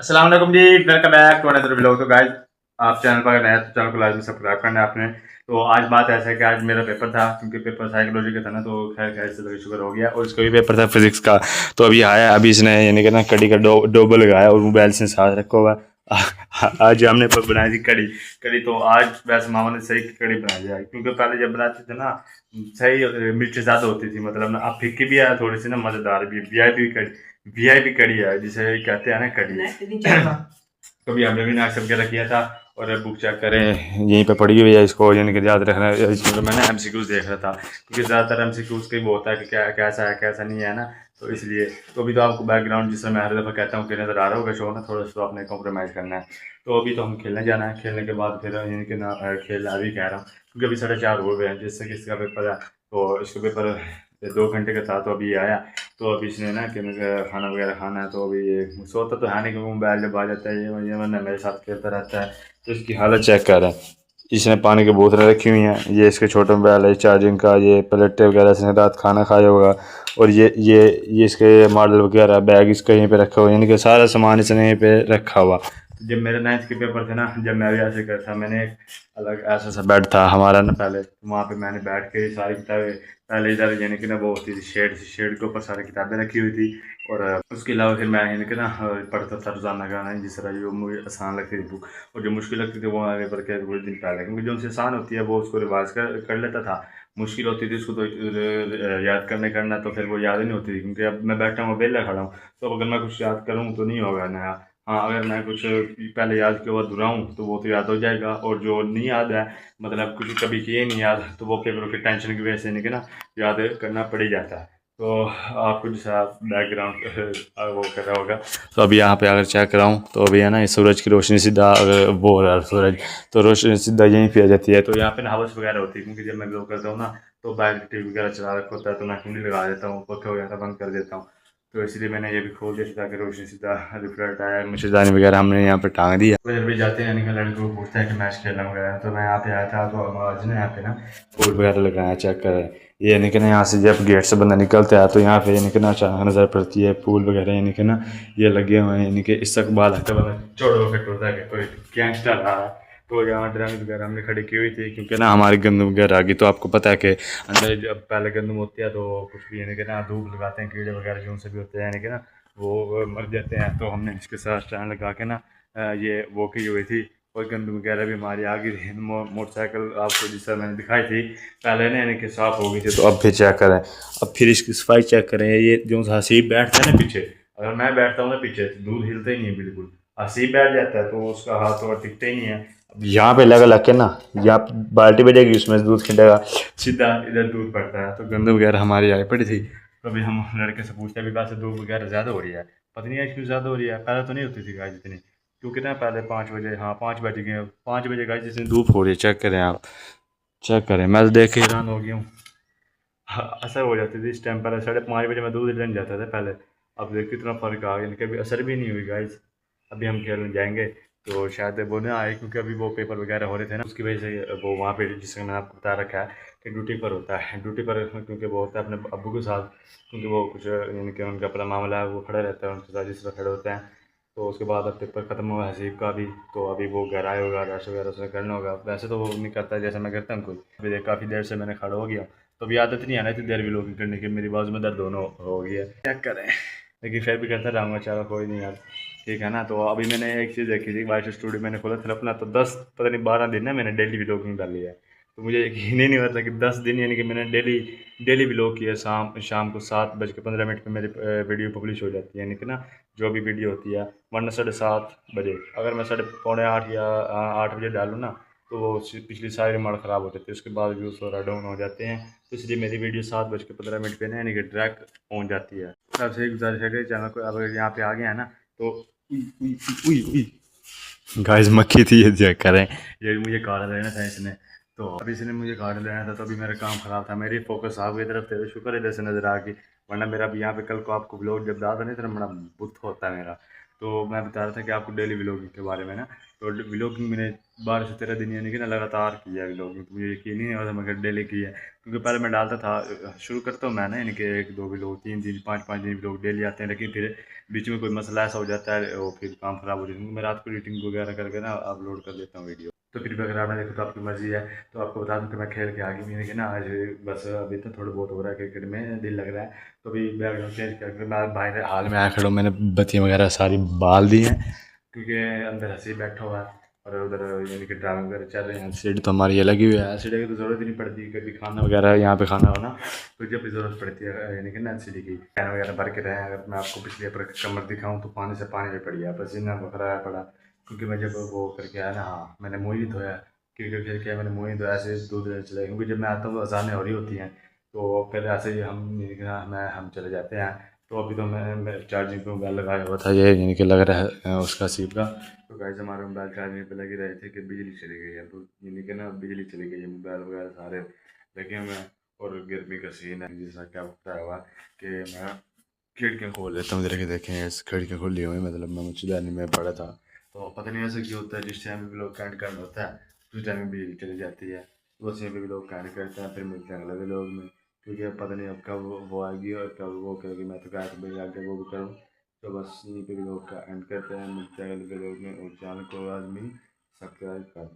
अस्सलाम वालेकुम जी, welcome back to another vlog. तो गाइस, आप चैनल पर नए तो चैनल को लाजमी सब्सक्राइब करना है आपने। तो आज बात ऐसा है कि आज मेरा पेपर था, क्योंकि पेपर साइकोलॉजी का था ना, तो खैर खैर से लगे शुक्र हो गया। और इसका भी पेपर था फिजिक्स का। तो अभी आया, अभी इसने यानी कि ना कड़ी का डोबो लगाया और मोबाइल से साथ रखा हुआ है। आज हमने बनाई थी कड़ी। कड़ी तो आज वैसे मामा ने सही कड़ी बनाई है, क्योंकि पहले जब बनाते थे ना सही मिर्च ज़्यादा होती थी, मतलब ना अब फिक्की भी है थोड़ी सी ना, मज़ेदार भी। वीआईपी कड़ी है जिसे कहते हैं ना कड़ी। कभी हमने भी नाश्ता वगैरह किया था। और बुक चेक करें, यहीं पे पड़ी हुई है, इसको यानी कि याद रखना। इसमें मैंने एमसीक्यूज देख रहा था, क्योंकि ज़्यादातर एमसीक्यूज का ही वो होता है कि क्या कैसा है कैसा नहीं है ना। तो इसलिए तो अभी तो आपको बैकग्राउंड जिससे मैं हर दफ़ा कहता हूँ कि नज़र आ रहा होगा शो ना, थोड़ा सा तो आपने कॉम्प्रोमाइज़ करना है। तो अभी तो हम खेलने जाना है, खेलने के बाद फिर यानी कि ना खेल अभी कह रहा हूँ, क्योंकि अभी 4:30 हो गए हैं, जिससे किसका पेपर है। तो इसका पेपर 2 घंटे का था, तो अभी आया। तो अभी इसने ना कि मुझे खाना वगैरह खाना है, तो अभी ये सोता तो है नहीं, क्योंकि मोबाइल जब आ जाता है ये वरना मेरे साथ खेलता रहता है। तो इसकी हालत चेक कर रहा है। इसने पानी की बोतलें रखी हुई हैं, ये इसके छोटे मोबाइल है चार्जिंग का, ये प्लेटें वगैरह इसने रात खाना खाया होगा। और ये इसके मॉडल वगैरह बैग इसका यहीं पे रखा हुआ, यानी कि सारा सामान इसने यहीं पे रखा हुआ। जब मेरे 9th के पेपर थे ना, जब मैं भी ऐसे करता, मैंने एक अलग ऐसा सा बेड था हमारा ना पहले, वहाँ पे मैंने बैठ के सारी किताबें पहले इधर यानी कि ना वो होती थी शेड के ऊपर सारी किताबें रखी हुई थी। और उसके अलावा फिर मैं यानी कि ना पढ़ता था रोज़ाना गाना, जिस तरह जो मुझे आसान लगती थी बुक, और जो मुश्किल लगती थी वो आगे पढ़ के कुछ दिन पहले, क्योंकि जो उनसे आसान होती है वो उसको रिवाज कर लेता था। मुश्किल होती थी उसको तो याद करना, तो फिर वो याद ही नहीं होती थी, क्योंकि अब मैं बैठा हूँ बेला खड़ा हूँ, तो अगर मैं कुछ याद करूँ तो नहीं होगा नया। हाँ, अगर मैं कुछ पहले याद किया हुआ दोहराऊँ तो वो तो याद हो जाएगा, और जो नहीं याद है, मतलब कुछ कभी किए नहीं याद, तो वो पेपर के टेंशन की वजह से नहीं कि ना याद करना पड़ ही जाता है। तो आपको जैसा बैकग्राउंड वो कर रहा होगा। तो अभी यहाँ पे अगर चेक कराऊँ तो अभी है ना, इस सूरज की रोशनी सीधा अगर वो हो रहा है सूरज, तो रोशनी सीधा यहीं पे आ जाती है। तो यहाँ पे ना हवस वगैरह होती है, क्योंकि जब मैं ग्लो करता हूँ ना, तो बाहर टीवी वगैरह चला रखा होता है, तो मैं कुंडी लगा देता हूँ, पंखे वगैरह बंद कर देता हूँ। तो इसलिए मैंने ये भी खोल दिया ताकि रोशनी सीधा रिफ्लेक्ट आया। मच्छरदानी वगैरह हमने यहाँ पे टांग दिया। तो जब भी जाते हैं निकल लड़के को पूछता है कि मैच खेलना वगैरह, तो मैं यहाँ पे आया था, तो हम आज ना यहाँ पे ना फूल वगैरह लगाया चेक कर। ये यानी कि ना यहाँ से जब गेट से बंदा निकलता है, तो यहाँ पे यानी कि ना अचानक नज़र पड़ती है फूल वगैरह, यानी कि ना ये लगे हुए हैं, यानी कि इस्तकबाल है, बंदा चौड़ो फिट होता है कि कोई गैंगस्टर आ रहा है। तो यहाँ ड्रम वगैरह हमने खड़ी की हुई थी, क्योंकि ना हमारी गंदम वगैरह आ गई। तो आपको पता है कि अंदर जब पहले गंदम होती है, तो कुछ भी यानी कि ना धूप लगाते हैं, कीड़े वगैरह जो उनसे भी होते हैं, यानी कि ना वो मर जाते हैं। तो हमने इसके साथ स्टैंड लगा के ना ये वो की हुई थी। और गंद वगैरह भी हमारी आ गई थी। मोटरसाइकिल आपको जिस तरह मैंने दिखाई थी पहले ना, यानी कि साफ़ हो गई थी। तो अब फिर चेक करें, अब फिर इसकी सफाई चेक करें। ये जो हसीब बैठता है ना पीछे, अगर मैं बैठता हूँ ना पीछे, तो दूध हिलता ही नहीं है बिल्कुल। हसीब बैठ जाता है तो उसका हाथ और टिकता ही नहीं है। अब यहाँ पे लगा लग के ना, यहाँ बाल्टी बजेगी उसमें से दूध खिंचेगा, सीधा इधर दूध पड़ता है। तो गंद वगैरह हमारी आई पड़ी थी। तो अभी हम लड़के से पूछते हैं, विकास से धूप वगैरह ज़्यादा हो रही है, पता नहीं आज क्यों ज़्यादा हो रही है, पहले तो नहीं होती थी गाइस इतनी। क्योंकि ना पहले 5 बजे, हाँ 5 बज गए, 5 बजे गाइस जितनी धूप हो रही है चेक करें आप, चेक करें। मैं तो देख के हैरान हो गया हूँ। हाँ, असर हो जाती थी इस टाइम, पहले 5:30 बजे मैं दूध लेने जाता था पहले। अब देख कितना फ़र्क आ गया, कभी असर भी नहीं हुई गाइस। अभी हम खेलने जाएंगे, तो शायद वो ना आए, क्योंकि अभी वो पेपर वगैरह हो रहे थे ना, उसकी वजह से वो वहाँ पे जिसका मैंने आपको बता रखा है कि ड्यूटी पर होता है, ड्यूटी पर, क्योंकि वो होता है अपने अब्बू के साथ, क्योंकि वो कुछ यानी कि उनका अपना मामला है, वो खड़ा रहता है उनके साथ जिस तरह खड़े होते हैं। तो उसके बाद अब पेपर ख़त्म हुआ हसीब का भी, तो अभी वो घर आए होगा, रश वगैरह उसने करना होगा। वैसे तो वो नहीं करता जैसे मैं करता हूँ कोई। अभी काफ़ी देर से मैंने खड़ा हो गया, तो अभी आदत नहीं आना इतनी देर भी लोग करने की, मेरी बाजू में दर्द दोनों हो गया, क्या करें। लेकिन फिर भी करता रहूँगा, चलो कोई नहीं यार, ठीक है ना। तो अभी मैंने एक चीज़ देखी थी, वाइस स्टूडियो मैंने खोला था अपना, तो 10 पता नहीं 12 दिन ना मैंने डेली व्लॉगिंग डाली है। तो मुझे यकीन ही नहीं होता कि 10 दिन, यानी कि मैंने डेली डेली व्लॉग किया। शाम शाम को 7:15 पे मेरी वीडियो पब्लिश हो जाती है, यानी कि ना जो भी वीडियो होती है। वरना 7:30 बजे, अगर मैं 7:45 या 8 बजे डालूँ ना, तो वो पिछली सारी रिमांड ख़राब हो जाती है, उसके बाद व्यूज़ वगैरह डाउन हो जाते हैं। तो इसलिए मेरी वीडियो 7:15 पे ना, यानी कि डायरेक्ट पहुँच जाती है। सबसे एक गुजारिश है कि चैनल को अगर यहाँ पे आ गया है ना, तो गाइस मक्खी थी, ये चेक करें, ये मुझे काट लेना था इसने। तो अभी इसने मुझे काट लेना था, तो अभी मेरा काम ख़राब था, मेरी फोकस आपकी तरफ थे, शुक्र है जैसे नज़र आ गई। वरना मेरा भी यहाँ पे कल को आपको व्लॉग जब डालता नहीं था, बड़ा बुत होता है मेरा। तो मैं बता रहा था कि आपको डेली व्लॉगिंग के बारे में ना, तो व्लॉगिंग मैंने 12 से 13 दिन यानी कि ना लगातार किया है व्लॉगिंग, तो मुझे यकीन नहीं होता मगर डेली की है। क्योंकि पहले मैं डालता था, शुरू करता हूँ मैं ना, यानी कि 1-2 व्लॉग, 3 दिन 5-5 दिन व्लॉग डेली आते हैं, लेकिन फिर बीच में कोई मसला ऐसा हो जाता है और फिर काम ख़राब हो जाता है। मैं रात को एडिटिंग वगैरह करके ना अपलोड कर देता हूँ वीडियो। तो फिर भी अगर आपने देखो तो आपकी मर्ज़ी है। तो आपको बता दूँ कि मैं खेल के आ गई, यानी कि ना आज बस अभी तो थोड़ा बहुत हो रहा है, क्रिकेट में दिल लग रहा है। तो अभी बैकग्राउंड चेंज करके मैं बाहर हाल में आया खड़ा हूँ, मैंने बत्तियाँ वगैरह सारी बाल दी हैं, क्योंकि अंदर हंसी बैठा हुआ है और उधर यानी कि ड्रामे वगैरह चल रहे हैं। एलसीडी तो हमारी ये लगी हुई है, एलसीडी की तो ज़रूरत ही नहीं पड़ती, कभी खाना वगैरह यहाँ पे खाना हो ना, तो जब भी ज़रूरत पड़ती है यानी कि ना एलसीडी की फैन वगैरह भर के रहे हैं। अगर मैं आपको पिछले पर कमर दिखाऊँ तो पानी से पानी में पड़ी है, पसीना बखरा है पड़ा, क्योंकि मैं जब वो करके आया ना, हाँ मैंने मुँह ही नहीं धोया, क्रिकेट खेल के आया, मैंने मुँह ही धोया, ऐसे दूध लेने चले, क्योंकि जब मैं आता हूँ अजानें हो रही होती हैं, तो पहले ऐसे ही हम चले जाते हैं। तो अभी तो मैं चार्जिंग पे मोबाइल लगाया हुआ था, ये यानी कि लग रहा है उसका सीप का। तो गाइस हमारे मोबाइल चार्जिंग पे लगे रहे थे कि बिजली चली गई है, तो यानी कि ना बिजली चली गई है, मोबाइल वगैरह सारे लगे हुए हैं। और गर्मी का सीन है, जैसा क्या होता हुआ कि मैं खिड़कियाँ खोल लेता हूँ, इधर के देखें इस खिड़कियाँ खुली हुई, मतलब मैं मच्छरदानी में पड़ा था। तो पता नहीं ऐसा क्यों होता है, जिस टाइम भी लोग कैंट करना होता है उस टाइम में बिजली चली जाती है, तो उस टाइम भी लोग कैंट करते हैं, फिर मिलते हैं अगले लोग में, क्योंकि अब पता नहीं अब कब वो आएगी और कब वो करेगी। मैं तो क्या भाई आगे वो भी करूँ। तो बस यहीं पे भी लोग का एंड करते हैं, मिलते हैं अगले लोग में, और चैनल को आदमी सब्सक्राइब कर